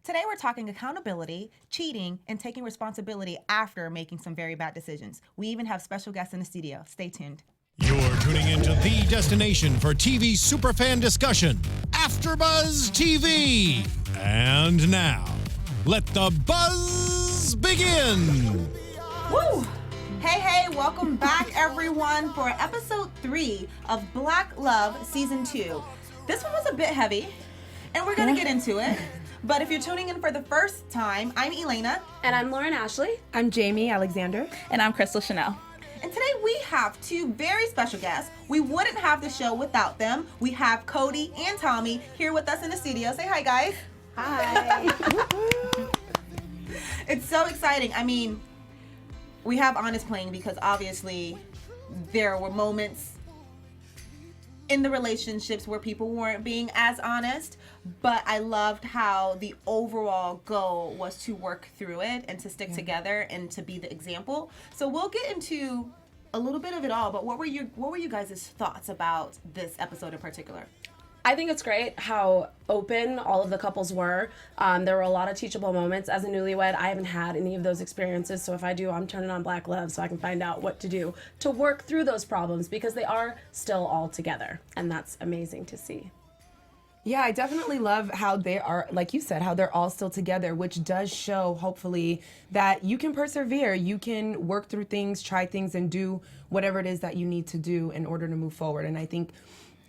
Today we're talking accountability, cheating, and taking responsibility after making some very bad decisions. We even have special guests in the studio. Stay tuned. You're tuning into the destination for TV superfan discussion, AFTERBUZZ TV. And now, let the buzz begin. Woo! Hey, welcome back everyone for episode 3 of Black Love Season 2. This one was a bit heavy, and we're gonna get into it. But if you're tuning in for the first time, I'm Elayna. And I'm Lauren Ashley. I'm Jaimi Alexander. And I'm Chanal. And today we have two very special guests. We wouldn't have the show without them. We have Codie and Tommy here with us in the studio. Say hi, guys. Hi. It's so exciting. I mean, we have Honest playing because obviously there were moments in the relationships where people weren't being as honest, but I loved how the overall goal was to work through it and to stick together and to be the example. So we'll get into a little bit of it all, but what were you guys' thoughts about this episode in particular? I think it's great how open all of the couples were. There were a lot of teachable moments. As a newlywed, I haven't had any of those experiences, so if I do, I'm turning on Black Love so I can find out what to do to work through those problems because they are still all together, and that's amazing to see. Yeah, I definitely love how they are, like you said, how they're all still together, which does show, hopefully, that you can persevere, you can work through things, try things, and do whatever it is that you need to do in order to move forward. And I think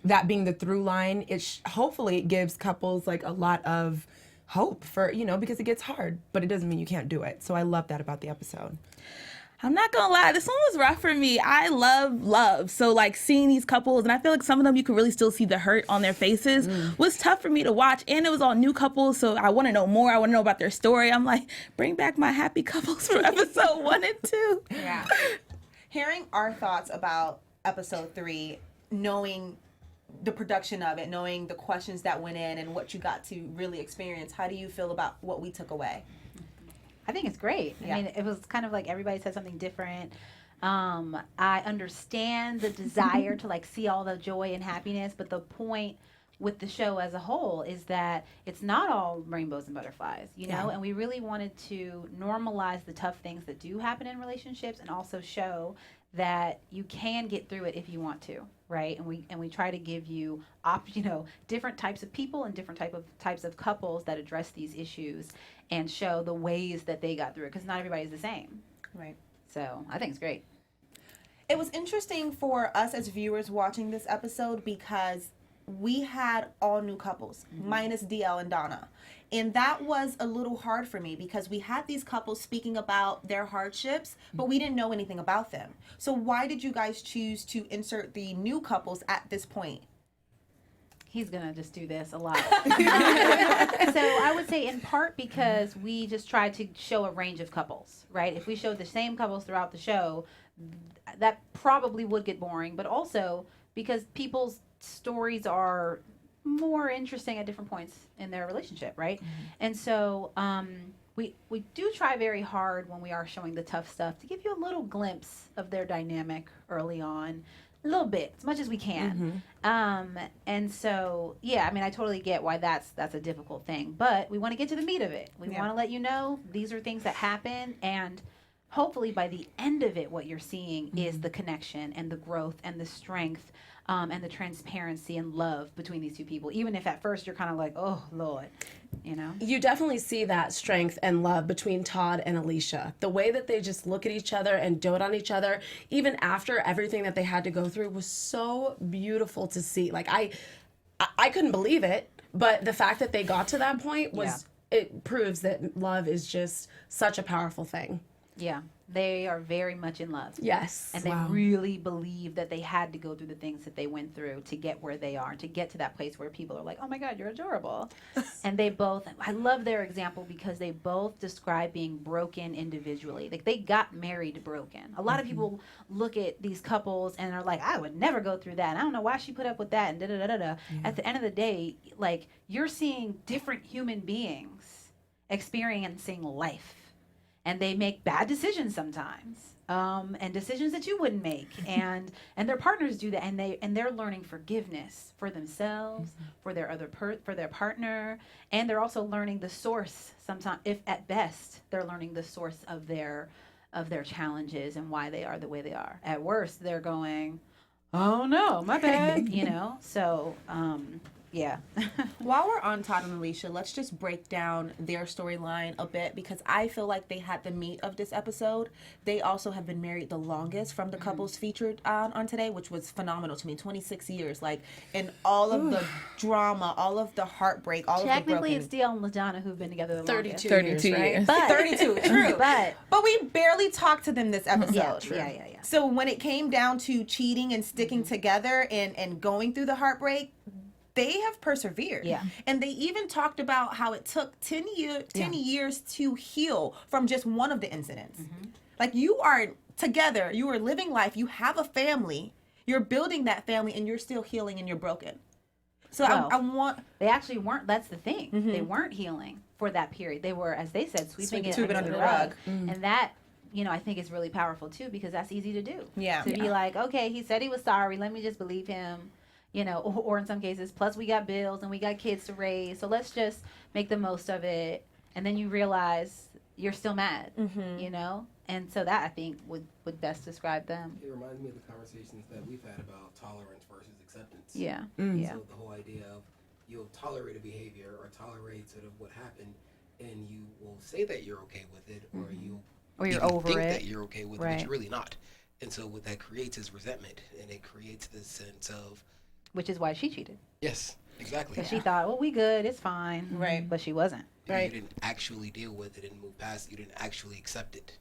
that being the through line, hopefully it gives couples like a lot of hope for, because it gets hard, but it doesn't mean you can't do it. So I love that about the episode. I'm not gonna lie, this one was rough for me. I love. So like seeing these couples, and I feel like some of them you can really still see the hurt on their faces, was tough for me to watch. And it was all new couples, so I want to know more. I want to know about their story. I'm like, bring back my happy couples from episode 1 and 2. Yeah. Hearing our thoughts about episode 3, knowing the production of it, knowing the questions that went in and what you got to really experience, how do you feel about what we took away? I think it's great. Yeah. I mean, it was kind of like everybody said something different. I understand the desire to like see all the joy and happiness, but the point with the show as a whole is that it's not all rainbows and butterflies, Yeah. and we really wanted to normalize the tough things that do happen in relationships and also show that you can get through it if you want to, right? And we try to give you different types of people and different types of couples that address these issues and show the ways that they got through it, because not everybody's the same. Right. So I think it's great. It was interesting for us as viewers watching this episode because we had all new couples, minus DL and Donna. And that was a little hard for me because we had these couples speaking about their hardships, but we didn't know anything about them. So why did you guys choose to insert the new couples at this point? He's going to just do this a lot. So I would say in part because we just tried to show a range of couples, right? If we showed the same couples throughout the show, that probably would get boring, but also because people's stories are more interesting at different points in their relationship, right? And so we do try very hard when we are showing the tough stuff to give you a little glimpse of their dynamic early on, a little bit, as much as we can. And so, yeah, I mean, I totally get why that's a difficult thing, but we want to get to the meat of it. We want to let you know these are things that happen, and hopefully by the end of it, what you're seeing is the connection and the growth and the strength and the transparency and love between these two people, even if at first you're kind of like, oh, Lord, You definitely see that strength and love between Todd and Alicia. The way that they just look at each other and dote on each other, even after everything that they had to go through, was so beautiful to see. Like, I couldn't believe it, but the fact that they got to that point it proves that love is just such a powerful thing. Yeah, they are very much in love. Yes. And they really believe that they had to go through the things that they went through to get where they are, to get to that place where people are like, oh my God, you're adorable. And they both, I love their example because they both describe being broken individually. Like, they got married broken. A lot of people look at these couples and are like, I would never go through that. And I don't know why she put up with that and da-da-da-da-da. At the end of the day, like, you're seeing different human beings experiencing life. and they make bad decisions sometimes, and decisions that you wouldn't make, and their partners do that, and they're learning forgiveness for themselves, for their for their partner, and they're also learning the source. Sometimes, if at best, they're learning the source of their challenges and why they are the way they are. At worst, they're going, "Oh no, my bad," you know. So, yeah. While we're on Todd and Alicia, let's just break down their storyline a bit, because I feel like they had the meat of this episode. They also have been married the longest from the couples featured on today, which was phenomenal to me. 26 years, like, in all of the drama, all of the heartbreak, all of the broken... Technically, it's Tia and LaDonna who've been together the 32 longest. years, right? But 32, true. But we barely talked to them this episode. yeah, true. Yeah. So when it came down to cheating and sticking together and going through the heartbreak, they have persevered. Yeah. And they even talked about how it took 10 years to heal from just one of the incidents. Like, you are together, you are living life, you have a family, you're building that family, and you're still healing and you're broken. So Well, I want... they actually weren't. That's the thing. They weren't healing for that period. They were, as they said, sweeping it under the rug. And that, I think is really powerful too, because that's easy to do. Yeah. To be like, okay, he said he was sorry. Let me just believe him. Or in some cases, plus we got bills and we got kids to raise, so let's just make the most of it. And then you realize you're still mad, And so that, I think, would best describe them. It reminds me of the conversations that we've had about tolerance versus acceptance. Yeah. Yeah. So the whole idea of you'll tolerate a behavior or tolerate sort of what happened, and you will say that you're okay with it, or Or you're even over think it. that you're okay with it, Right. but you're really not. And so what that creates is resentment, and it creates this sense of... Which is why she cheated. Yes, exactly. Because she thought, well, we good, it's fine. Right. But she wasn't. You didn't actually deal with it and move past it. You didn't actually accept it.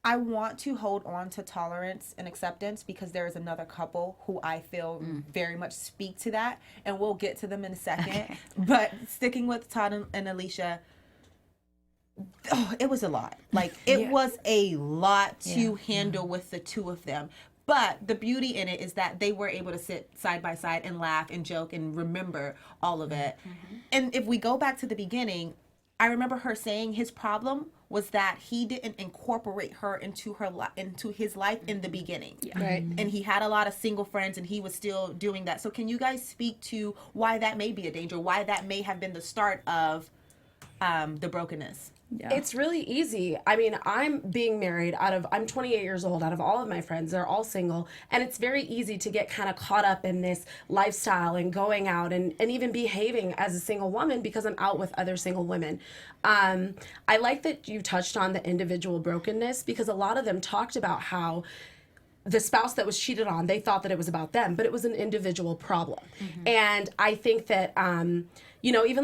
I want to hold on to tolerance and acceptance, because there is another couple who I feel very much speak to that, and we'll get to them in a second. But sticking with Todd and Alicia, it was a lot. Like, it was a lot to handle with the two of them. But the beauty in it is that they were able to sit side by side and laugh and joke and remember all of it. And if we go back to the beginning, I remember her saying his problem was that he didn't incorporate her into his life in the beginning. Right. And he had a lot of single friends, and he was still doing that. So can you guys speak to why that may be a danger, why that may have been the start of the brokenness? Yeah. It's really easy. I mean, I'm being married I'm 28 years old. Out of all of my friends, they're all single. And it's very easy to get kind of caught up in this lifestyle and going out and even behaving as a single woman, because I'm out with other single women. I like that you touched on the individual brokenness, because a lot of them talked about how the spouse that was cheated on, they thought that it was about them, but it was an individual problem. And I think that, even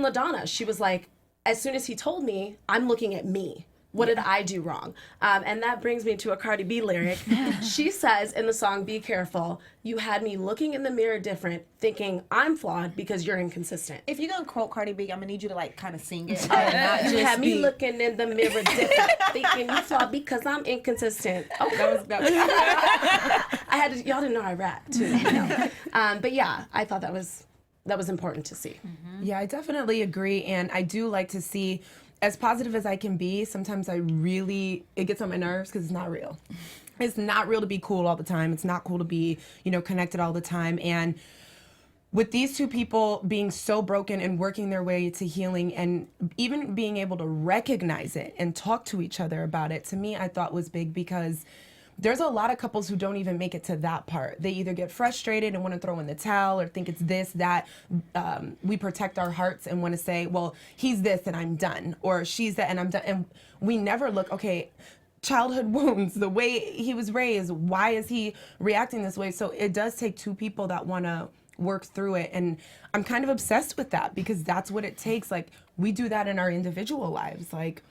LaDonna, she was like, as soon as he told me, I'm looking at me. What did I do wrong? And that brings me to a Cardi B lyric. She says in the song, Be Careful, you had me looking in the mirror different, thinking I'm flawed because you're inconsistent. If you're going to quote Cardi B, I'm going to need you to, like, kind of sing it. You had me looking in the mirror different, thinking you flawed because I'm inconsistent. Oh, that was y'all didn't know I rap too. But yeah, I thought that was important to see. Yeah, I definitely agree. And I do like to see, as positive as I can be, sometimes it gets on my nerves because it's not real. It's not real to be cool all the time. It's not cool to be, connected all the time. And with these two people being so broken and working their way to healing and even being able to recognize it and talk to each other about it, to me, I thought was big, because there's a lot of couples who don't even make it to that part. They either get frustrated and want to throw in the towel, or think it's this, that. We protect our hearts and want to say, well, he's this and I'm done, or she's that and I'm done. And we never look, okay, childhood wounds, the way he was raised, why is he reacting this way? So it does take two people that want to work through it. And I'm kind of obsessed with that, because that's what it takes. Like, we do that in our individual lives. Like,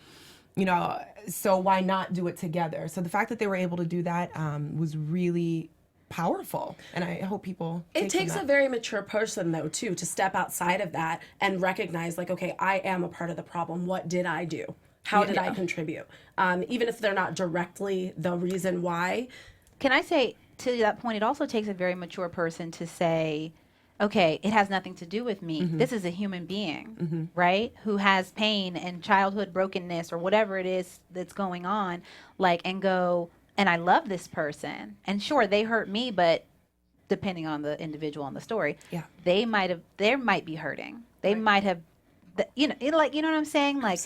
so why not do it together? So the fact that they were able to do that was really powerful, and I hope people it takes a very mature person, though, too, to step outside of that and recognize, like, okay, I am a part of the problem. What did I do? How did I contribute? Even if they're not directly the reason why. Can I say, to that point, it also takes a very mature person to say, okay, it has nothing to do with me. This is a human being, right? Who has pain and childhood brokenness or whatever it is that's going on, like, and go, and I love this person. And sure, they hurt me, but depending on the individual and the story, they might be hurting. They might have, you know what I'm saying? Like,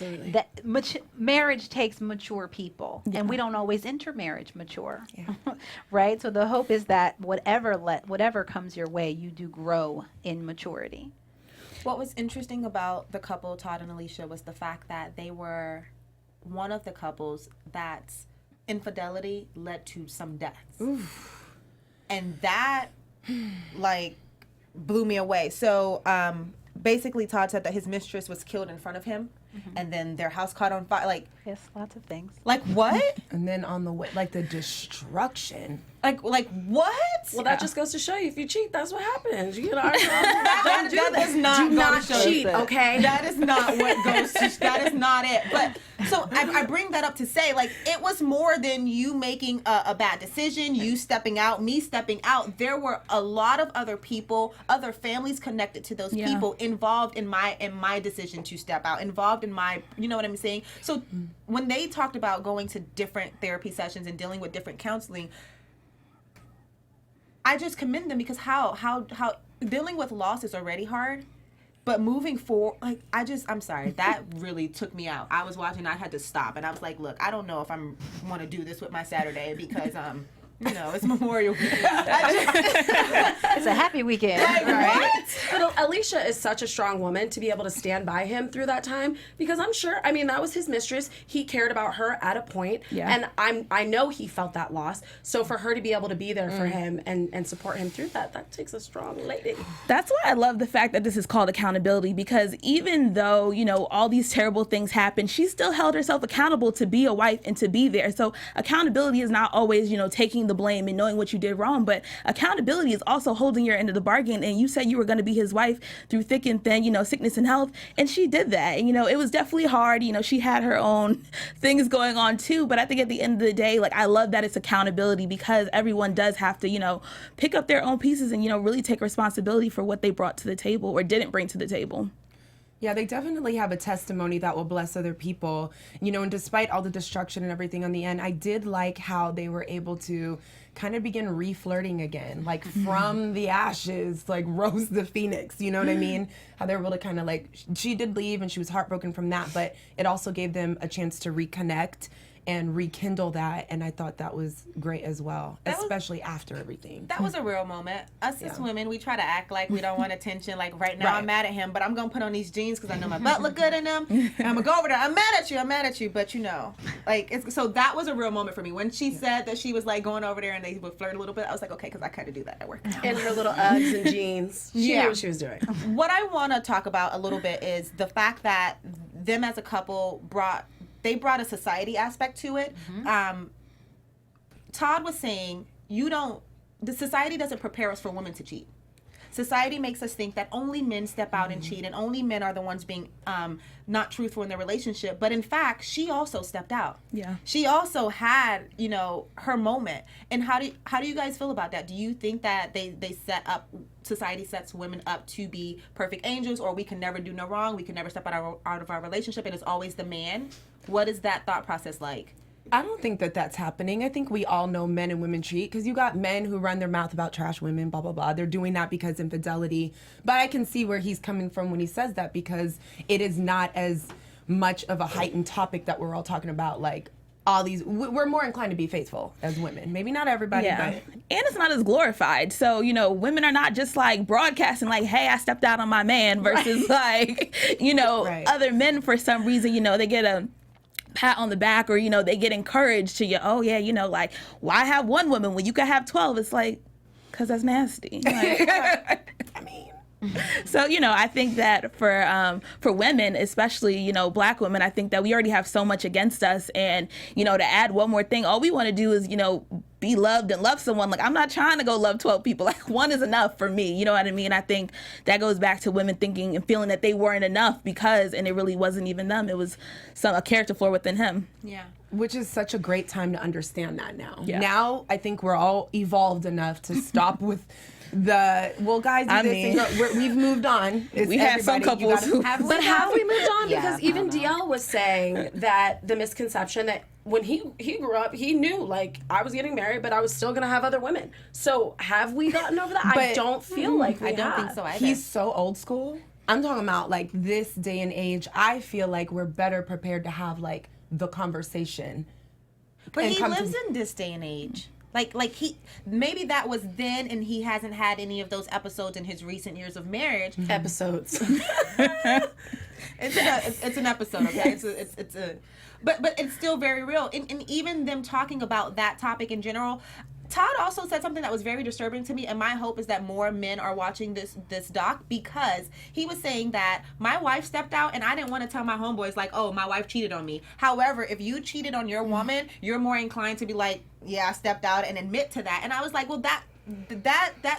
marriage takes mature people, and we don't always enter marriage mature, right? So the hope is that whatever comes your way, you do grow in maturity. What was interesting about the couple, Todd and Alicia, was the fact that they were one of the couples that's infidelity led to some deaths. Oof. And that, like, blew me away. So, basically, Todd said that his mistress was killed in front of him, and then their house caught on fire. Like, yes, lots of things. Like what? And then on the way, like the destruction. Like what? Well, that just goes to show you, if you cheat, that's what happens. You know, that does not cheat, okay? That is not what goes to, that is not it. But so I bring that up to say, like, it was more than you making a bad decision, you stepping out, me stepping out. There were a lot of other people, other families connected to those people involved in my decision to step out, involved in my, you know what I'm saying? So when they talked about going to different therapy sessions and dealing with different counseling, I just commend them, because how dealing with loss is already hard, but moving forward, like, I'm sorry, that really took me out. I was watching, I had to stop, and I was like, look, I don't know if I'm want to do this with my Saturday, because you know, it's Memorial Weekend. It's a happy weekend. Like, right? But Alicia is such a strong woman to be able to stand by him through that time, because I'm sure, I mean, that was his mistress. He cared about her at a point, and I know he felt that loss. So for her to be able to be there for him and support him through that takes a strong lady. That's why I love the fact that this is called accountability, because even though, you know, all these terrible things happen, she still held herself accountable to be a wife and to be there. So accountability is not always, you know, taking the blame and knowing what you did wrong, but accountability is also holding your end of the bargain. And you said you were going to be his wife through thick and thin, you know, sickness and health, and she did that. And, you know, it was definitely hard. You know, she had her own things going on too, but I think at the end of the day, like, I love that it's accountability, because everyone does have to, you know, pick up their own pieces and, you know, really take responsibility for what they brought to the table or didn't bring to the table. Yeah, they definitely have a testimony that will bless other people. You know, and despite all the destruction and everything on the end, I did like how they were able to kind of begin re-flirting again. Like, from the ashes, like, rose the phoenix, you know what I mean? How they were able to kind of, like, she did leave and she was heartbroken from that, but it also gave them a chance to reconnect and rekindle that, and I thought that was great as well, especially after everything. That was a real moment. Us as women, we try to act like we don't want attention. Like, right now, I'm mad at him, but I'm gonna put on these jeans because I know my butt look good in them. And I'm gonna go over there. I'm mad at you, but you know, like, so that was a real moment for me when she said that she was like going over there and they would flirt a little bit. I was like, okay, because I kind of do that at work. In her little Uggs and jeans, she knew what she was doing. What I want to talk about a little bit is the fact that them as a couple brought a society aspect to it. Todd was saying, the society doesn't prepare us for women to cheat. Society makes us think that only men step out and cheat, and only men are the ones being not truthful in their relationship. But in fact, she also stepped out. Yeah. She also had, you know, her moment. And how do you guys feel about that? Do you think that society sets women up to be perfect angels, or we can never do no wrong, we can never step out of our relationship, and it's always the man? What is that thought process like? I don't think that that's happening. I think we all know men and women cheat, because you got men who run their mouth about trash women, blah, blah, blah. They're doing that because infidelity. But I can see where he's coming from when he says that, because it is not as much of a heightened topic that we're all talking about. Like, all these, we're more inclined to be faithful as women. Maybe not everybody, but. And it's not as glorified. So, you know, women are not just like broadcasting like, hey, I stepped out on my man, versus like, you know, other men, for some reason, you know, they get a pat on the back, or, you know, they get encouraged to, oh yeah, you know, like, why have one woman when you could have 12? It's like, because that's nasty. Like, I mean. So, you know, I think that for women, especially, you know, Black women, I think that we already have so much against us. And, you know, to add one more thing, all we want to do is, you know, be loved and love someone. Like, I'm not trying to go love 12 people. Like, one is enough for me. You know what I mean? I think that goes back to women thinking and feeling that they weren't enough and it really wasn't even them. It was a character flaw within him. Yeah. Which is such a great time to understand that now. Yeah. Now, I think we're all evolved enough to stop with guys do I this mean- and we've moved on. It's We had some everybody, you couples who- gotta- But have we moved on? Yeah, Because I even don't know. DL was saying that the misconception that when he grew up, he knew, like, I was getting married, but I was still going to have other women. So have we gotten over that? I But- don't feel like we I don't have. think so either. He's so old school. I'm talking about like this day and age. I feel like we're better prepared to have like the conversation. But and he come to- lives in this day and age. Like he maybe that was then, and he hasn't had any of those episodes in his recent years of marriage. Episodes. It's an episode, okay? It's a but it's still very real. And even them talking about that topic in general, Todd also said something that was very disturbing to me, and my hope is that more men are watching this doc, because he was saying that my wife stepped out and I didn't want to tell my homeboys like, oh, my wife cheated on me. However, if you cheated on your woman, you're more inclined to be like, yeah, I stepped out, and admit to that. And I was like, well, that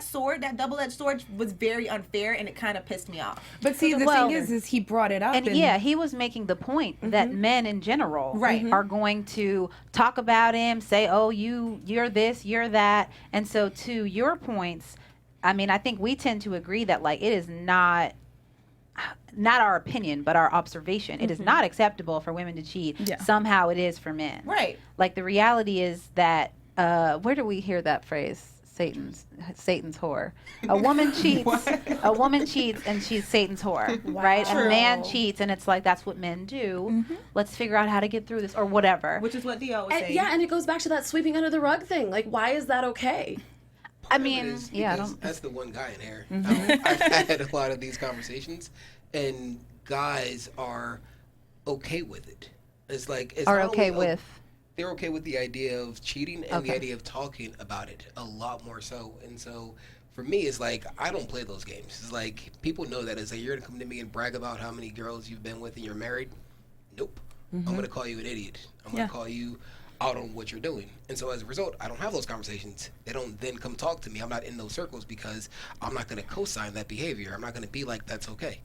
sword, that double-edged sword, was very unfair, and it kind of pissed me off. But see, the Well, thing is he brought it up. And yeah, he was making the point that men in general Right. are going to talk about him, say, oh, you're this, you're that. And so to your points, I mean, I think we tend to agree that, like, it is not our opinion, but our observation. It is not acceptable for women to cheat. Yeah. Somehow it is for men. Right. Like, the reality is that, where do we hear that phrase? Satan's whore. A woman cheats and she's Satan's whore, right? And a man cheats and it's like, that's what men do. Let's figure out how to get through this, or whatever. Which is what Dio was saying. Yeah, and it goes back to that sweeping under the rug thing. Like, why is that okay? I It mean, is yeah, I because don't. that's the one guy in here. I've had a lot of these conversations, and guys are okay with it. It's like it's Are not okay only with. they're okay with the idea of cheating and the Okay. idea of talking about it a lot more so. And so for me, it's like, I don't play those games. It's like, people know that. It's like, you're going to come to me and brag about how many girls you've been with and you're married. Nope. I'm going to call you an idiot. I'm going to call you out on what you're doing. And so as a result, I don't have those conversations. They don't then come talk to me. I'm not in those circles because I'm not going to co-sign that behavior. I'm not going to be like, that's okay.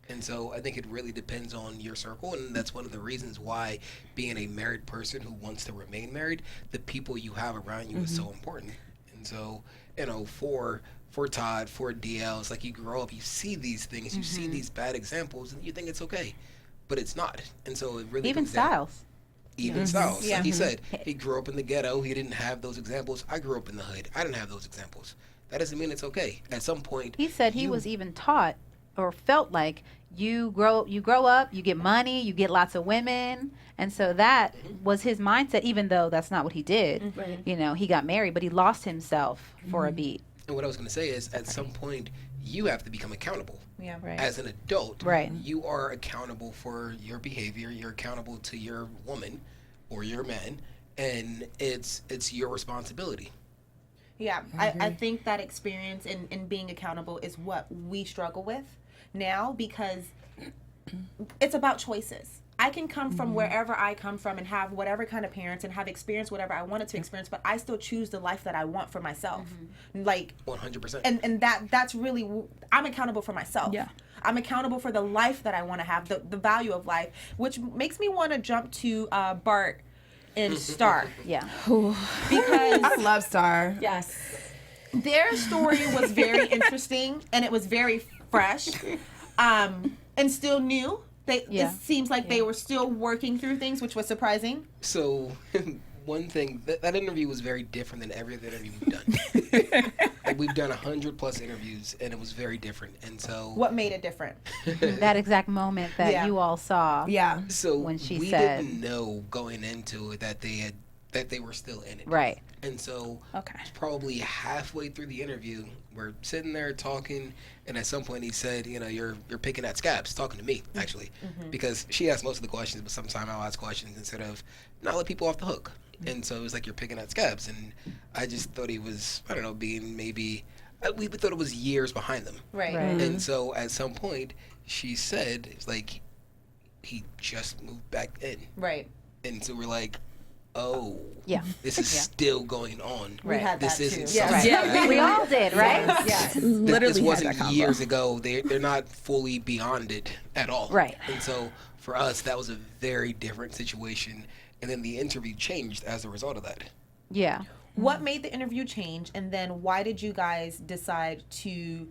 And so I think it really depends on your circle, and that's one of the reasons why being a married person who wants to remain married, the people you have around you is so important. And so, you know, for Todd, for DL, it's like you grow up, you see these things, you see these bad examples, and you think it's okay, but it's not. And so it really Even comes down- Styles. Even Styles. Yeah. Like he said, he grew up in the ghetto. He didn't have those examples. I grew up in the hood. I didn't have those examples. That doesn't mean it's okay. At some point, He said he was even taught or felt like you grow up, you get money, you get lots of women. And so that was his mindset, even though that's not what he did. Right. You know, he got married, but he lost himself for a beat. And what I was going to say is, at some point, you have to become accountable. Yeah. Right. As an adult, Right. you are accountable for your behavior. You're accountable to your woman or your man, and it's your responsibility. Yeah, I think that experience in being accountable is what we struggle with now, because it's about choices. I can come from wherever I come from and have whatever kind of parents and have experienced whatever I wanted to experience, but I still choose the life that I want for myself. Like, 100%. and that's really, I'm accountable for myself. Yeah. I'm accountable for the life that I want to have, the value of life, which makes me want to jump to Bart and Star. Yeah. Because I love Star. Yes. their story was very interesting, and it was very fresh, and still new. Yeah. It seems like they were still working through things, which was surprising. So, one thing, that interview was very different than every other interview we've done. Like, we've done 100+ interviews, and it was very different. And so, What made it different? That exact moment that Yeah. you all saw. Yeah. so when she we said- didn't know going into it that they were still in it. Right. And so, Okay. probably halfway through the interview, we're sitting there talking, and at some point he said, you know, you're picking at scabs, talking to me, actually, because she asked most of the questions, but sometimes I'll ask questions instead of not let people off the hook. And so it was like, you're picking at scabs, and I just thought he was, I don't know, being maybe, we thought it was years behind them. Right. Right. And so at some point, she said, it's like, he just moved back in. Right. And so we're like, oh, Yeah. this is still going on. We had This that isn't too. something Yes. Yeah. We all did, right? Yes. Literally this had wasn't that convo. years ago. They're not fully beyond it at all. Right. And so for us, that was a very different situation. And then the interview changed as a result of that. Yeah. What made the interview change, and then why did you guys decide to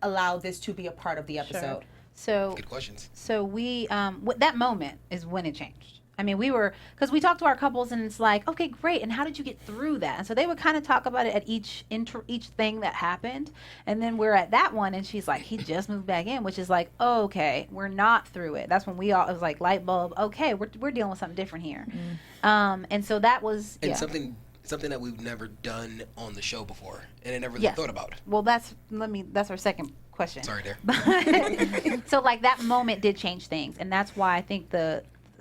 allow this to be a part of the episode? So Good questions. So we that moment is when it changed. I mean, because we talked to our couples and it's like, okay, great. And how did you get through that? And so they would kind of talk about it at each thing that happened. And then we're at that one and she's like, he just moved back in, which is like, okay, we're not through it. That's when it was like light bulb. Okay, we're dealing with something different here. And so that was, something that we've never done on the show before and I never really thought about. Well, that's our second question. Sorry there. So like that moment did change things. And that's why I think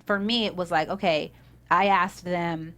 for me, it was like, okay, I asked them,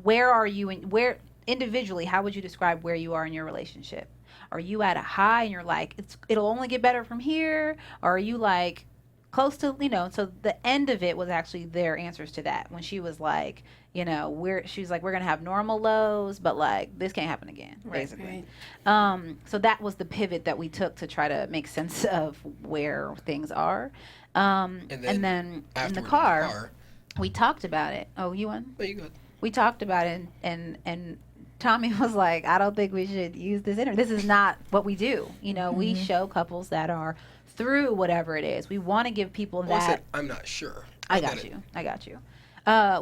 where are you where individually, how would you describe where you are in your relationship? Are you at a high and you're like, it'll only get better from here? Or are you like close to, so the end of it was actually their answers to that. When she was like, she's like, we're going to have normal lows, but like this can't happen again, basically. So that was the pivot that we took to try to make sense of where things are. And then in the car, we talked about it. Oh, you won? No, you good. We talked about it, and Tommy was like, I don't think we should use this interview. This is not what we do. We show couples that are through whatever it is. We want to give people I said, I'm not sure. I got you.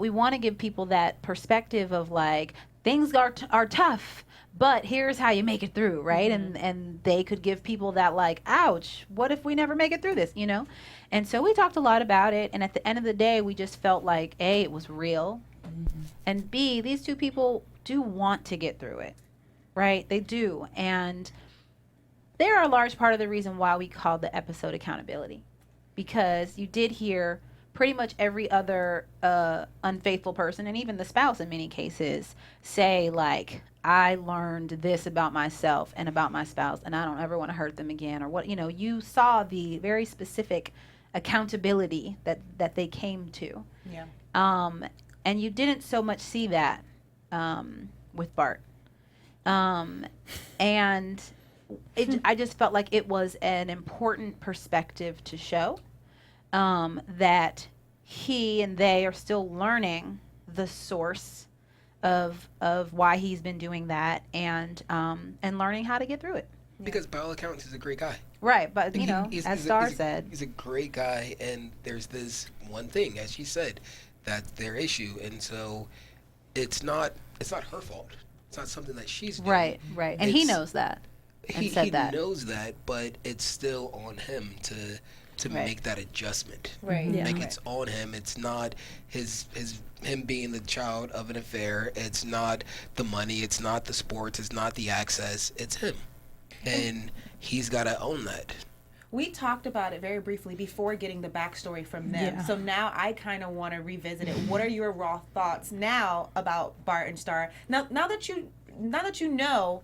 We want to give people that perspective of like, things are tough, but here's how you make it through, right? And they could give people that like, ouch, what if we never make it through this, And so we talked a lot about it, and at the end of the day, we just felt like, A, it was real, and B, these two people do want to get through it, right? They do, and they're a large part of the reason why we called the episode Accountability, because you did hear pretty much every other unfaithful person, and even the spouse in many cases, say like, I learned this about myself and about my spouse, and I don't ever want to hurt them again, or what, you saw the very specific accountability that they came to. Yeah. And you didn't so much see that with Bart. And I just felt like it was an important perspective to show, that he and they are still learning the source of why he's been doing that, and learning how to get through it. Because by all accounts, he's a great guy. Right, but as Star said, he's a great guy, and there's this one thing, as she said, that's their issue, and so it's not her fault. It's not something that she's doing. Right, and he knows that. And he knows that, but it's still on him to make that adjustment. Right. Yeah. Like it's on him. It's not him being the child of an affair. It's not the money. It's not the sports. It's not the access. It's him, and he's got to own that. We talked about it very briefly before getting the backstory from them. Yeah. So now I kind of want to revisit it. What are your raw thoughts now about Bart and Star? Now that you know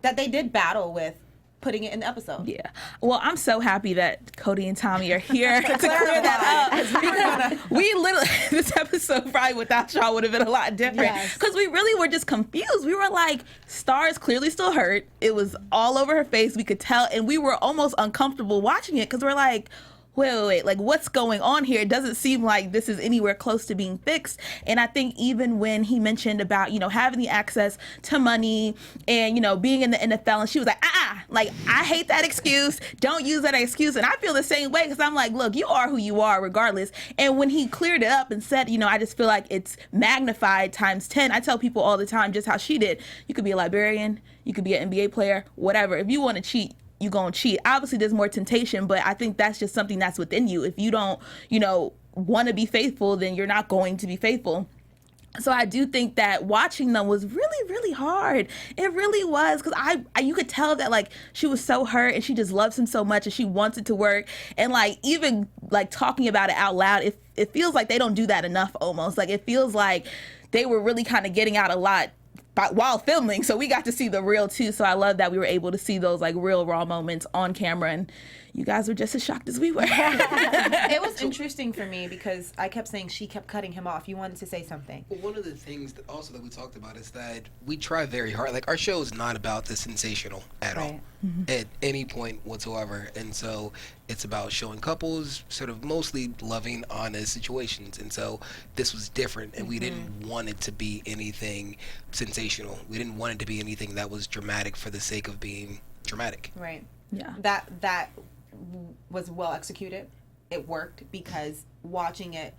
that they did battle with putting it in the episode. Yeah. Well, I'm so happy that Codie and Tommy are here to clear that up. Because we literally, this episode probably without y'all would have been a lot different. Because we really were just confused. We were like, Star is clearly still hurt. It was all over her face. We could tell. And we were almost uncomfortable watching it because we're like, wait, like what's going on here? It doesn't seem like this is anywhere close to being fixed. And I think even when he mentioned about, having the access to money and, being in the NFL, and she was like, like, I hate that excuse. Don't use that excuse. And I feel the same way because I'm like, look, you are who you are regardless. And when he cleared it up and said, I just feel like it's magnified times 10. I tell people all the time just how she did. You could be a librarian. You could be an NBA player, whatever. If you want to cheat, you gonna cheat. Obviously there's more temptation, but I think that's just something that's within you. If you don't, want to be faithful, then you're not going to be faithful. So I do think that watching them was really, really hard. It really was, because you could tell that like she was so hurt and she just loves him so much and she wants it to work. And like even like talking about it out loud, it feels like they don't do that enough almost. Like it feels like they were really kind of getting out a lot while filming, so we got to see the real too. So I love that we were able to see those like real raw moments on camera, and you guys were just as shocked as we were. It was interesting for me because I kept saying she kept cutting him off. You wanted to say something. Well, one of the things that we talked about is that we try very hard. Like our show is not about the sensational at all, at any point whatsoever. And so it's about showing couples sort of mostly loving, honest situations. And so this was different, and we didn't want it to be anything sensational. conversational. We didn't want it to be anything that was dramatic for the sake of being dramatic. Right. Yeah. That was well executed. It worked because watching it,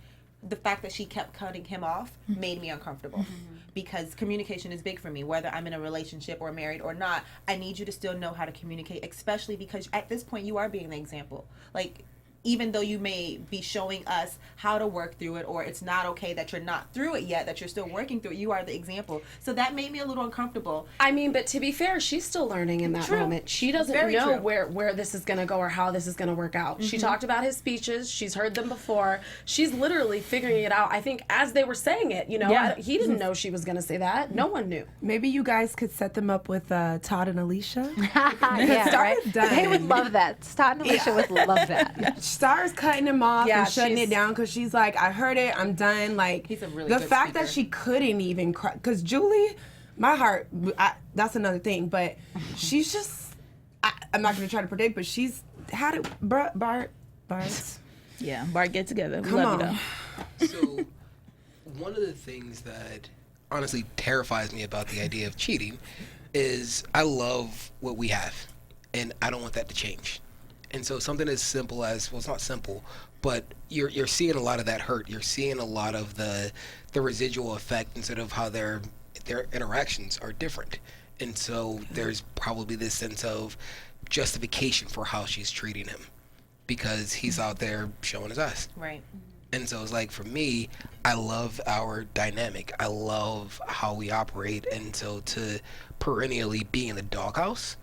the fact that she kept cutting him off made me uncomfortable because communication is big for me. Whether I'm in a relationship or married or not, I need you to still know how to communicate, especially because at this point you are being the example. Like, even though you may be showing us how to work through it, or it's not okay that you're not through it yet, that you're still working through it, you are the example. So that made me a little uncomfortable. I mean, but to be fair, she's still learning in that True. moment. She doesn't Very know true. where this is going to go or how this is going to work out. She talked about his speeches. She's heard them before. She's literally figuring it out, I think, as they were saying it. You know, Yeah. he didn't know she was going to say that. No one knew. Maybe you guys could set them up with Todd and Alicia. Yeah, Star right? is done. They would love that. Todd and Alicia would love that. Star's cutting him off Yeah, and shutting she's- it down because she's like, I heard it, I'm done. Like, He's a really the good fact that speaker. she couldn't even cry, because Julie, my heart, that's another thing, but she's just, I'm not going to try to predict, but she's had it, Bart. Yeah, Bart, get together. We Come love on. you So, one of the things that honestly terrifies me about the idea of cheating is I love what we have, and I don't want that to change. And so something as simple as, well, it's not simple, but you're seeing a lot of that hurt. You're seeing a lot of the residual effect instead of how their interactions are different. And so there's probably this sense of justification for how she's treating him because he's out there showing his ass. Right. And so it's like, for me, I love our dynamic. I love how we operate. And so to perennially be in the doghouse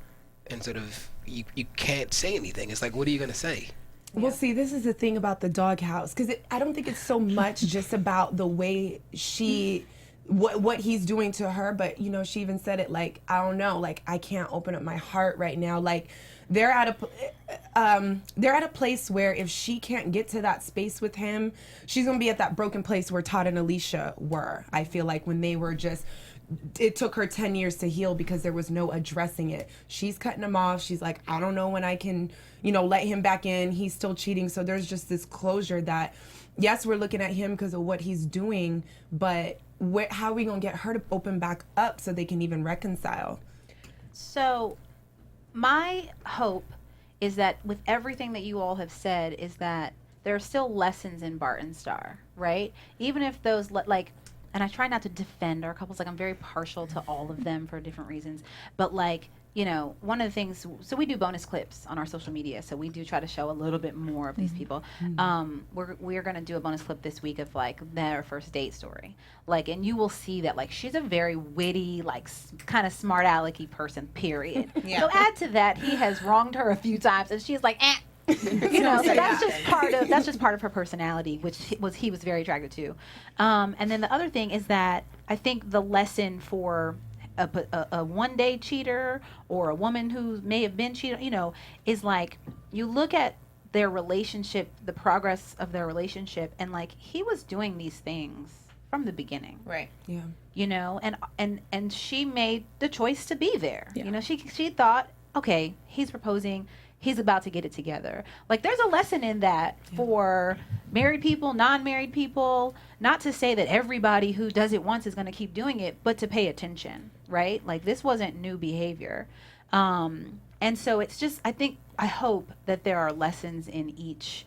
and sort of, you can't say anything. It's like, what are you going to say? Well, see, this is the thing about the doghouse, because I don't think it's so much just about the way what he's doing to her, but, you know, she even said it, like, I don't know, like, I can't open up my heart right now. Like, they're at a place where if she can't get to that space with him, she's going to be at that broken place where Todd and Alicia were. I feel like when they were just, it took her 10 years to heal because there was no addressing it. She's cutting him off. She's like, I don't know when I can, you know, let him back in. He's still cheating. So there's just this closure that, yes, we're looking at him because of what he's doing, but how are we going to get her to open back up so they can even reconcile? So, my hope is that with everything that you all have said is that there are still lessons in Bart and Star, right? Even if those, like, and I try not to defend our couples, like, I'm very partial to all of them for different reasons, but, like, you know, one of the things, so we do bonus clips on our social media, so we do try to show a little bit more of these people. We're going to do a bonus clip this week of, like, their first date story. Like, and you will see that, like, she's a very witty, like, kind of smart alecky person, period. Yeah. So add to that, he has wronged her a few times, and she's like, eh. You know, so that's just part of her personality, which he was very attracted to. And then the other thing is that I think the lesson for a one-day cheater or a woman who may have been cheated, you know, is like, you look at their relationship, the progress of their relationship, and like, he was doing these things from the beginning. Right. Yeah. You know, and she made the choice to be there. Yeah. You know, she thought, okay, he's proposing, he's about to get it together. Like, there's a lesson in that for married people, non-married people, not to say that everybody who does it once is going to keep doing it, but to pay attention, right? Like, this wasn't new behavior. And so it's just, I hope that there are lessons in each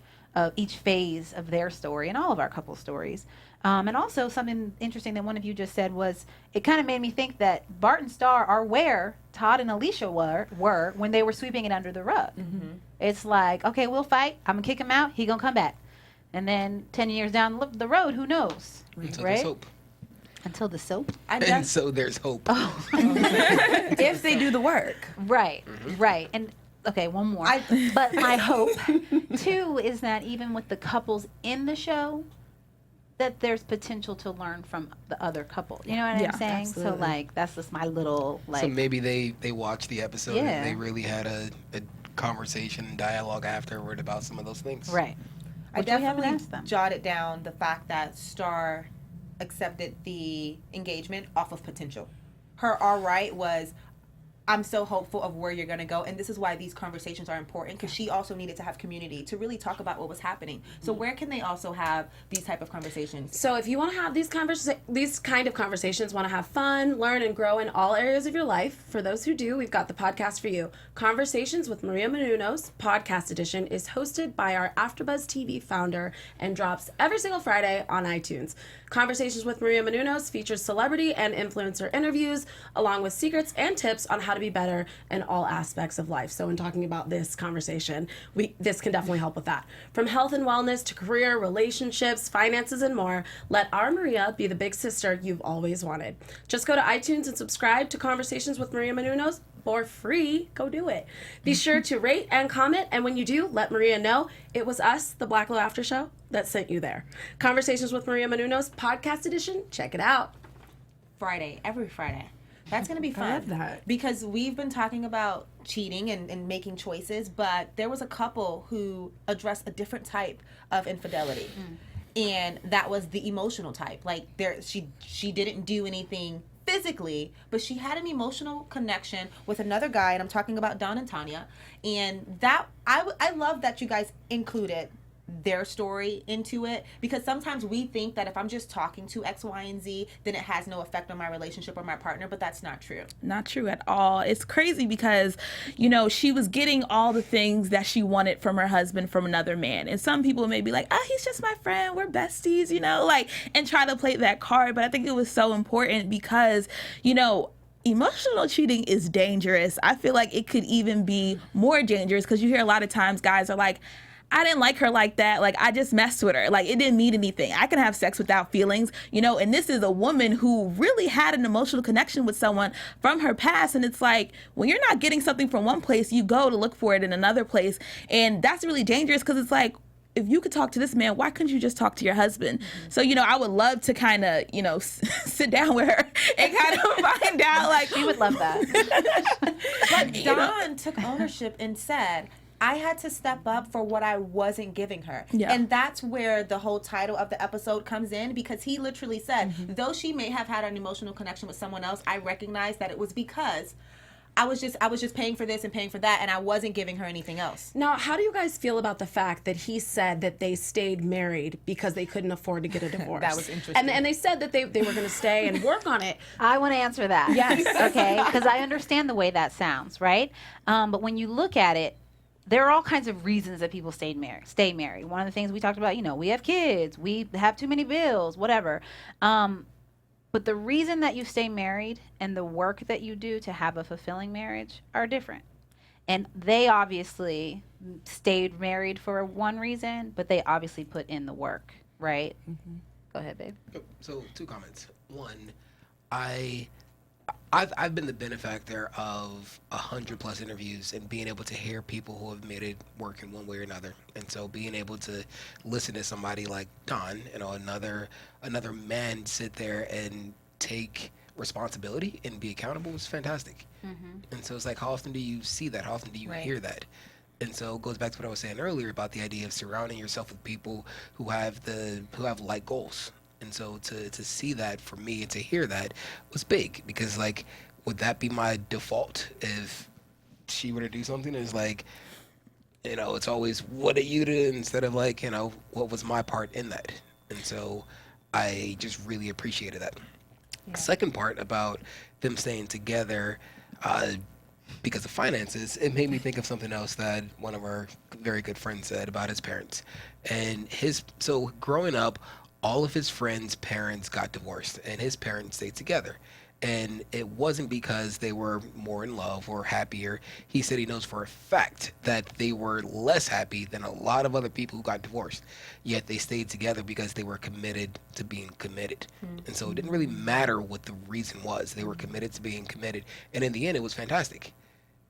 phase of their story and all of our couple stories. And also something interesting that one of you just said was, it kind of made me think that Bart and Star are where Todd and Alicia were when they were sweeping it under the rug. Mm-hmm. It's like, okay, we'll fight. I'm going to kick him out. He going to come back. And then 10 years down the road, who knows? Until right? there's hope. Until the soap? And so there's hope. If they do the work. Right, right. And okay, one more. But my hope, too, is that even with the couples in the show, that there's potential to learn from the other couple. You know what Yeah, I'm saying? absolutely. So, like, that's just my little, like... So maybe they watched the episode Yeah. and they really had a conversation and dialogue afterward about some of those things. Right. I Which we haven't definitely asked them. jotted down the fact that Star accepted the engagement off of potential. Her all right was, I'm so hopeful of where you're going to go. And this is why these conversations are important, because she also needed to have community to really talk about what was happening. So where can they also have these type of conversations? So if you want to have these kind of conversations, want to have fun, learn, and grow in all areas of your life, for those who do, we've got the podcast for you. Conversations with Maria Menounos, podcast edition, is hosted by our AfterBuzz TV founder and drops every single Friday on iTunes. Conversations with Maria Menounos features celebrity and influencer interviews, along with secrets and tips on how to be better in all aspects of life. So in talking about this conversation, this can definitely help with that. From health and wellness to career, relationships, finances, and more, let our Maria be the big sister you've always wanted. Just go to iTunes and subscribe to Conversations with Maria Menounos for free. Go do it. Be sure to rate and comment, and when you do, let Maria know it was us, the Black Low After Show, that sent you there. Conversations with Maria Menounos, podcast edition. Check it out. Friday, every Friday. That's going to be fun. I love that. Because we've been talking about cheating and making choices, but there was a couple who addressed a different type of infidelity. And that was the emotional type. Like, she didn't do anything physically, but she had an emotional connection with another guy, and I'm talking about Don and Tanya. And that I love that you guys included their story into it, because sometimes we think that if I'm just talking to X, Y, and Z, then it has no effect on my relationship or my partner, but that's not true. Not true at all. It's crazy because, you know, she was getting all the things that she wanted from her husband from another man. And some people may be like, oh, he's just my friend, we're besties, you know, like, and try to play that card. But I think it was so important because, you know, emotional cheating is dangerous. I feel like it could even be more dangerous because you hear a lot of times guys are like, I didn't like her like that. Like, I just messed with her. Like, it didn't mean anything. I can have sex without feelings, you know, and this is a woman who really had an emotional connection with someone from her past. And it's like, when you're not getting something from one place, you go to look for it in another place. And that's really dangerous because it's like, if you could talk to this man, why couldn't you just talk to your husband? So, you know, I would love to kind of, you know, sit down with her and kind of find out, like. She would love that. But Don took ownership and said, I had to step up for what I wasn't giving her. Yeah. And that's where the whole title of the episode comes in, because he literally said, though she may have had an emotional connection with someone else, I recognize that it was because I was just paying for this and paying for that, and I wasn't giving her anything else. Now, how do you guys feel about the fact that he said that they stayed married because they couldn't afford to get a divorce? That was interesting. And they said that they were going to stay and work on it. I want to answer that. Yes. Okay, because I understand the way that sounds, right? But when you look at it, there are all kinds of reasons that people stay married. One of the things we talked about, you know, we have kids, we have too many bills, whatever. But the reason that you stay married and the work that you do to have a fulfilling marriage are different. And they obviously stayed married for one reason, but they obviously put in the work, right? Go ahead, babe. So 2 comments. One, I've been the benefactor of 100+ interviews and being able to hear people who have made it work in one way or another. And so being able to listen to somebody like Don, you know, another man sit there and take responsibility and be accountable was fantastic. And so it's like, how often do you see that? How often do you hear that? And so it goes back to what I was saying earlier about the idea of surrounding yourself with people who have like goals. And so to see that for me and to hear that was big, because like, would that be my default if she were to do something? It's like, you know, it's always what did you do instead of like, you know, what was my part in that? And so I just really appreciated that. Second part about them staying together because of finances, it made me think of something else that one of our very good friends said about his parents. And so growing up, all of his friends' parents got divorced and his parents stayed together. And it wasn't because they were more in love or happier. He said he knows for a fact that they were less happy than a lot of other people who got divorced. Yet they stayed together because they were committed to being committed. And so it didn't really matter what the reason was. They were committed to being committed. And in the end, it was fantastic.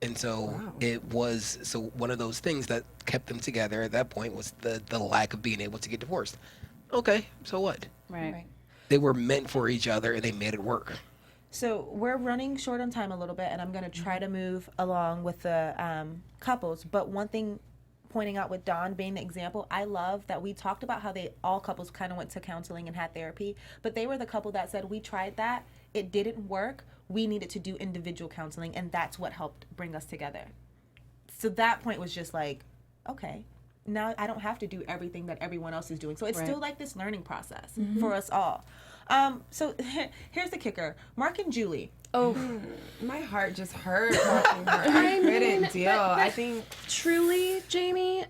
And so it was, so one of those things that kept them together at that point was the lack of being able to get divorced. Okay, so what? Right. They were meant for each other and they made it work. So we're running short on time a little bit, and I'm going to try to move along with the couples. But one point pointing out with Dawn being the example, I love that we talked about how all couples kind of went to counseling and had therapy, but they were the couple that said, we tried that, it didn't work, we needed to do individual counseling, and that's what helped bring us together. So that point was just like, okay, now I don't have to do everything that everyone else is doing. So it's still like this learning process for us all. So here's the kicker. Mark and Julie. Oh, My heart just hurt watching her. I couldn't deal. I think truly, Jaimi,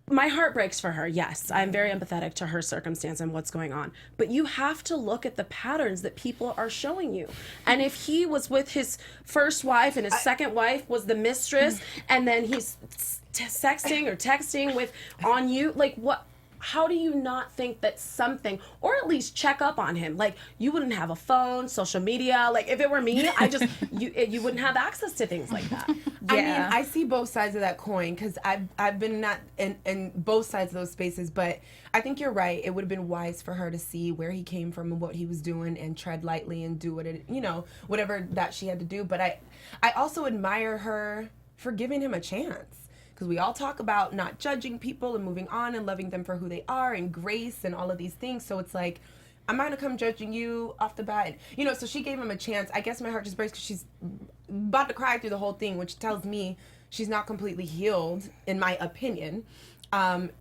my heart breaks for her. Yes, I'm very empathetic to her circumstance and what's going on. But you have to look at the patterns that people are showing you. And if he was with his first wife and his second wife was the mistress, and then he's sexting or texting with on you, like what? How do you not think that something, or at least check up on him? Like, you wouldn't have a phone, social media. Like, if it were me, you wouldn't have access to things like that. I mean, I see both sides of that coin because I've been not in both sides of those spaces, but I think you're right. It would have been wise for her to see where he came from and what he was doing and tread lightly and do whatever that she had to do. But I also admire her for giving him a chance. Because we all talk about not judging people and moving on and loving them for who they are and grace and all of these things. So it's like, I'm not going to come judging you off the bat. So she gave him a chance. I guess my heart just breaks because she's about to cry through the whole thing, which tells me she's not completely healed, in my opinion. And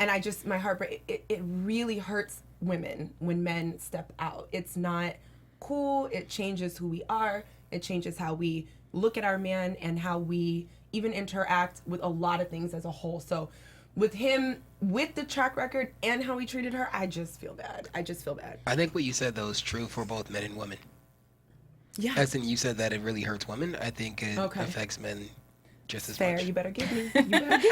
my heart breaks. It really hurts women when men step out. It's not cool. It changes who we are. It changes how we look at our man and how we even interact with a lot of things as a whole. So with him, with the track record and how he treated her, I just feel bad. I think what you said, though, is true for both men and women. Yeah. As in, you said that it really hurts women. I think it affects men just as Fair. much. You better give me.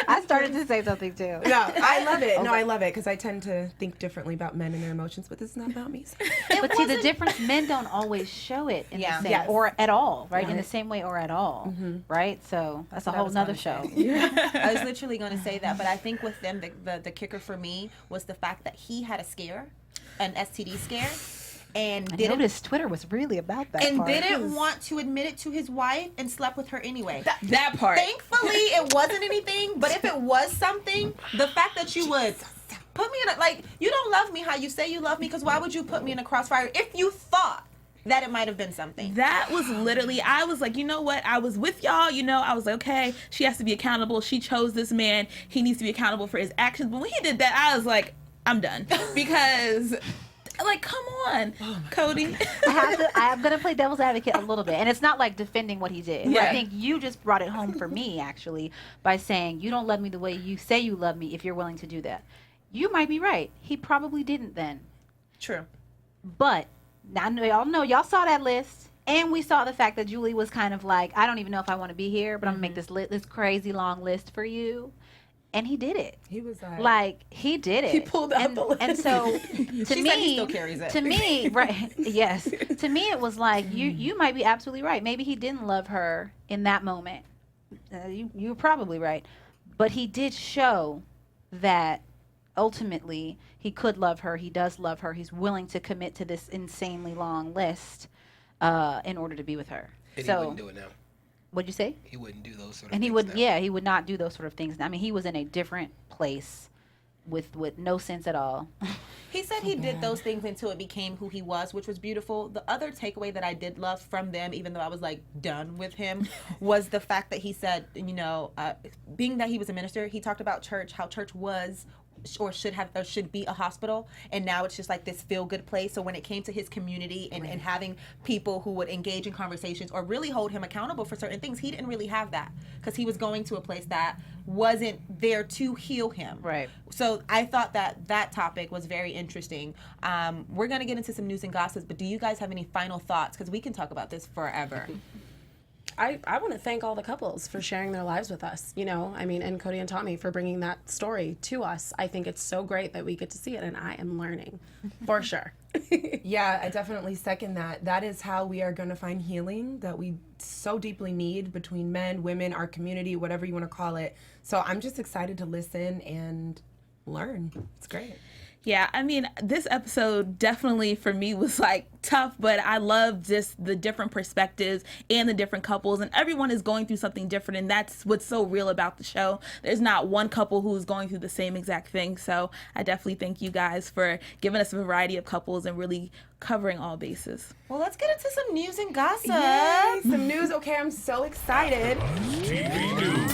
I started to say something too. No, I love it. No, I love it because I tend to think differently about men and their emotions, but this is not about me. So. But see, the difference, men don't always show it in the same, or at all, right? In the same way or at all, right? So that's a whole nother show. I was literally going to say that, but I think with them, the kicker for me was the fact that he had a scare, an STD scare, and I noticed Twitter was really about that part. didn't want to admit it to his wife and slept with her anyway. That part. Thankfully, it wasn't anything, but if it was something, the fact that you would put me in you don't love me how you say you love me, because why would you put me in a crossfire if you thought that it might have been something? That was literally, I was like, you know what? I was with y'all, I was like, okay, she has to be accountable. She chose this man. He needs to be accountable for his actions. But when he did that, I was like, I'm done. Because... like, come on, Codie. I'm going to play devil's advocate a little bit. And it's not like defending what he did. Yeah. I think you just brought it home for me, actually, by saying you don't love me the way you say you love me if you're willing to do that. You might be right. He probably didn't then. True. But now y'all saw that list. And we saw the fact that Julie was kind of like, I don't even know if I want to be here, but I'm going to make this crazy long list for you. And he did it. He was he did it. He pulled out the list. And so to me, he still carries it. To me, right? Yes. To me, it was like you might be absolutely right. Maybe he didn't love her in that moment. You're probably right, but he did show that ultimately he could love her. He does love her. He's willing to commit to this insanely long list in order to be with her. And so he wouldn't do it now. What'd you say? He wouldn't do those sort of And things he would, now. he would not do those sort of things. I mean, he was in a different place with no sense at all. He said he did those things until it became who he was, which was beautiful. The other takeaway that I did love from them, even though I was like done with him, was the fact that he said, being that he was a minister, he talked about church, how church was or should be a hospital, and now it's just like this feel-good place. So when it came to his community and having people who would engage in conversations or really hold him accountable for certain things, he didn't really have that because he was going to a place that wasn't there to heal him. Right. So I thought that topic was very interesting. We're going to get into some news and gossips, but do you guys have any final thoughts? Because we can talk about this forever. I want to thank all the couples for sharing their lives with us, and Codie and Tommy for bringing that story to us. I think it's so great that we get to see it, and I am learning, for sure. Yeah, I definitely second that. That is how we are going to find healing that we so deeply need between men, women, our community, whatever you want to call it. So I'm just excited to listen and learn. It's great. Yeah, I mean, this episode definitely for me was like tough, but I love just the different perspectives and the different couples, and everyone is going through something different, and that's what's so real about the show. There's not one couple who's going through the same exact thing, so I definitely thank you guys for giving us a variety of couples and really covering all bases. Well, let's get into some news and gossip. Yay, some news. Okay, I'm so excited. TV News.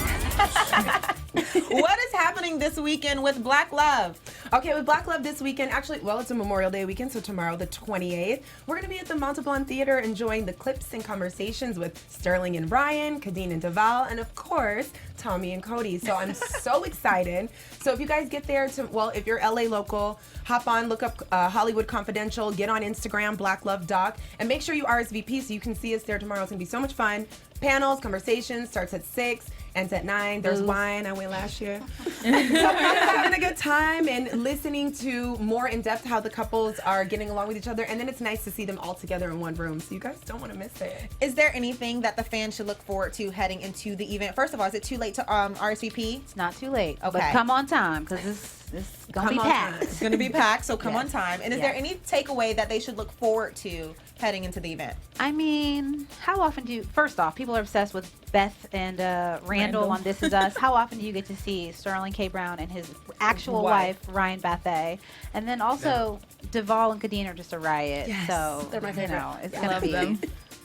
What is happening this weekend with Black Love? Okay, with Black Love this weekend, actually, well, it's a Memorial Day weekend, so tomorrow, the 28th, we're going to be at the Montalban Theater enjoying the clips and conversations with Sterling and Ryan, Kadeen and DeVon, and of course, Tommy and Codie. So I'm so excited. So if you guys get there if you're LA local, hop on, look up Hollywood Confidential, get on Instagram, Black Love Doc, and make sure you RSVP so you can see us there tomorrow. It's going to be so much fun. Panels, conversations, starts at 6, ends at 9. There's wine. I went last year. So we're having a good time and listening to more in depth how the couples are getting along with each other. And then it's nice to see them all together in one room. So you guys don't want to miss it. Is there anything that the fans should look forward to heading into the event? First of all, is it too late to RSVP? It's not too late. Okay. But come on time, because it's going to be packed. It's going to be packed, so come Yes. on time. And is Yes. there any takeaway that they should look forward to heading into the event? I mean, how often first off, people are obsessed with Beth and Randall on This Is Us. How often do you get to see Sterling K. Brown and his actual wife, Ryan Bethay? And then also, DeVon and Kadeen are just a riot. Yes, so, they're my favorite. It's I going to love be, them.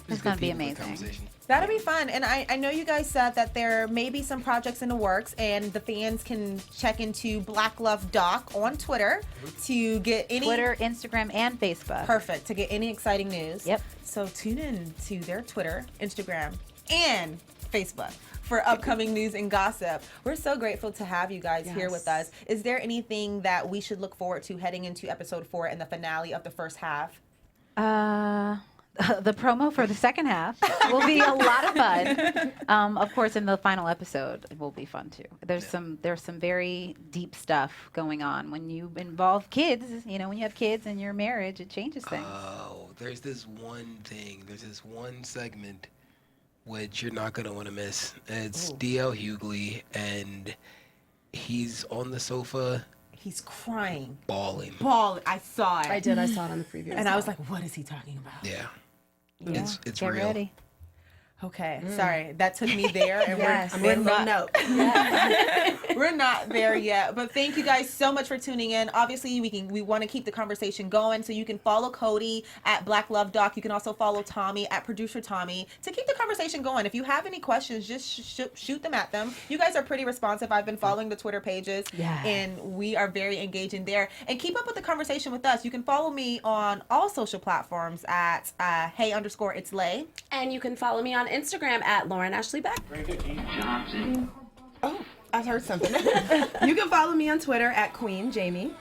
it's going to be amazing. That'll be fun. And I know you guys said that there may be some projects in the works, and the fans can check into Black Love Doc on Twitter to get any... Twitter, Instagram, and Facebook. Perfect. To get any exciting news. Yep. So tune in to their Twitter, Instagram, and Facebook for upcoming news and gossip. We're so grateful to have you guys here with us. Is there anything that we should look forward to heading into episode 4 and the finale of the first half? The promo for the second half will be a lot of fun. Of course, in the final episode, it will be fun too. There's some very deep stuff going on when you involve kids. You know, when you have kids in your marriage, it changes things. Oh, there's this one thing. There's this one segment which you're not gonna want to miss. It's D.L. Hughley, and he's on the sofa He's crying. bawling. I saw it. I did. I saw it on the preview. And I was like, what is he talking about? Yeah. It's Get real. ready. Okay, sorry. That took me there, and Yes. we're not note. we're not there yet. But thank you guys so much for tuning in. Obviously, we want to keep the conversation going, so you can follow Codie at Black Love Doc. You can also follow Tommy at Producer Tommy to keep the conversation going. If you have any questions, just shoot them at them. You guys are pretty responsive. I've been following the Twitter pages, and we are very engaging there. And keep up with the conversation with us. You can follow me on all social platforms at hey_it's Lay. And you can follow me on Instagram at Lauren Ashley Beck. Oh, I heard something. You can follow me on Twitter at Queen Jaimi.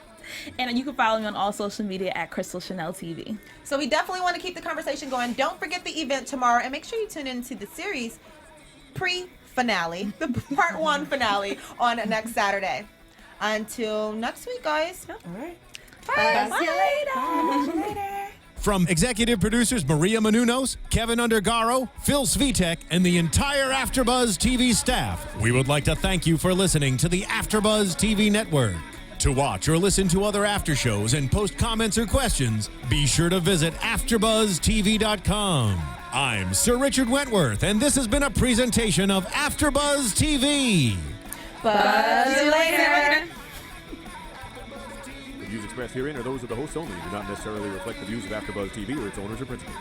And you can follow me on all social media at Crystal Chanel TV. So we definitely want to keep the conversation going. Don't forget the event tomorrow, and make sure you tune into the series pre-finale, the part 1 finale on next Saturday. Until next week, guys. All right. Bye. See you later. From executive producers Maria Menounos, Kevin Undergaro, Phil Svitek, and the entire AfterBuzz TV staff, we would like to thank you for listening to the AfterBuzz TV network. To watch or listen to other after shows and post comments or questions, be sure to visit AfterBuzzTV.com. I'm Sir Richard Wentworth, and this has been a presentation of AfterBuzz TV. Buzz you later. The views expressed herein are those of the hosts only and do not necessarily reflect the views of AfterBuzz TV or its owners or principals.